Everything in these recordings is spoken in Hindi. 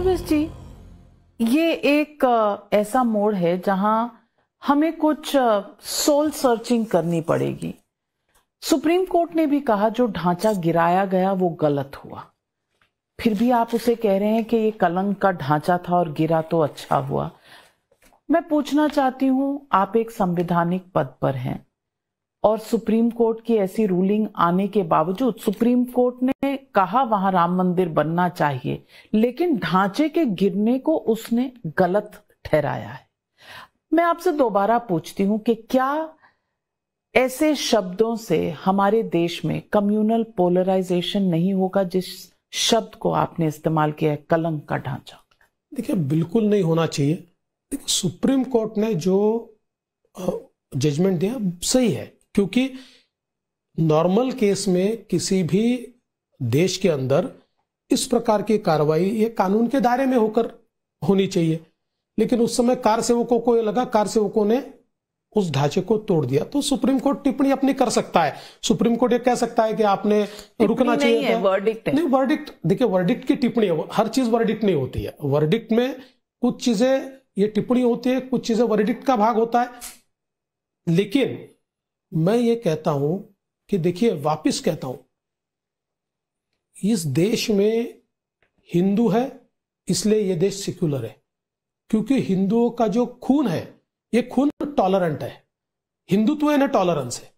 सर्विस जी, ये एक ऐसा मोड़ है जहां हमें कुछ सोल सर्चिंग करनी पड़ेगी। सुप्रीम कोर्ट ने भी कहा जो ढांचा गिराया गया वो गलत हुआ, फिर भी आप उसे कह रहे हैं कि ये कलंक का ढांचा था और गिरा तो अच्छा हुआ। मैं पूछना चाहती हूं, आप एक संवैधानिक पद पर हैं और सुप्रीम कोर्ट की ऐसी रूलिंग आने के बावजूद सुप्रीम कोर्ट ने कहा वहां राम मंदिर बनना चाहिए, लेकिन ढांचे के गिरने को उसने गलत ठहराया है। मैं आपसे दोबारा पूछती हूं कि क्या ऐसे शब्दों से हमारे देश में कम्युनल पोलराइजेशन नहीं होगा, जिस शब्द को आपने इस्तेमाल किया है, कलंक का ढांचा? देखिए, बिल्कुल नहीं होना चाहिए। देखिए, सुप्रीम कोर्ट ने जो जजमेंट दिया सही है, क्योंकि नॉर्मल केस में किसी भी देश के अंदर इस प्रकार की कार्रवाई ये कानून के दायरे में होकर होनी चाहिए, लेकिन उस समय कार सेवकों को ये लगा, कार सेवकों ने उस ढांचे को तोड़ दिया। तो सुप्रीम कोर्ट टिप्पणी अपनी कर सकता है। सुप्रीम कोर्ट ये कह सकता है कि आपने रुकना चाहिए। नहीं है, वर्डिक्ट है। नहीं, वर्डिक्ट, देखिए वर्डिक्ट की टिप्पणी है, हर चीज वर्डिक्ट नहीं होती है। वर्डिक्ट में कुछ चीजें ये टिप्पणी होती है, कुछ चीजें वर्डिक्ट का भाग होता है। लेकिन मैं ये कहता हूं कि देखिए, वापिस कहता हूं, इस देश में हिंदू है इसलिए ये देश सेक्युलर है, क्योंकि हिंदुओं का जो खून है ये खून टॉलरेंट है। हिंदुत्व है ना, टॉलरेंस है।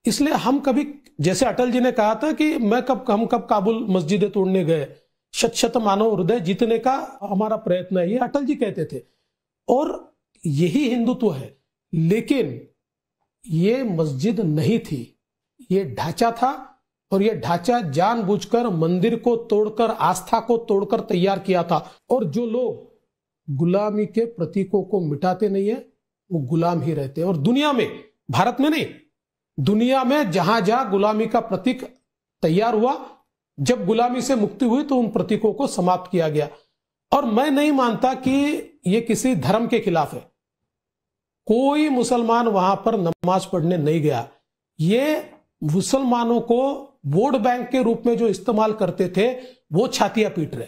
इसलिए हम कभी, जैसे अटल जी ने कहा था कि हम कब काबुल मस्जिदें तोड़ने गए, शत शत मानव हृदय जीतने का हमारा प्रयत्न है, ये अटल जी कहते थे, और यही हिंदुत्व है। लेकिन ये मस्जिद नहीं थी, ये ढांचा था, और ये ढांचा जानबूझकर मंदिर को तोड़कर, आस्था को तोड़कर तैयार किया था। और जो लोग गुलामी के प्रतीकों को मिटाते नहीं है वो गुलाम ही रहते हैं। और दुनिया में, भारत में नहीं, दुनिया में जहां जहां गुलामी का प्रतीक तैयार हुआ, जब गुलामी से मुक्ति हुई तो उन प्रतीकों को समाप्त किया गया। और मैं नहीं मानता कि ये किसी धर्म के खिलाफ है। कोई मुसलमान वहां पर नमाज पढ़ने नहीं गया। ये मुसलमानों को वोट बैंक के रूप में जो इस्तेमाल करते थे वो छातियां पीट रहे।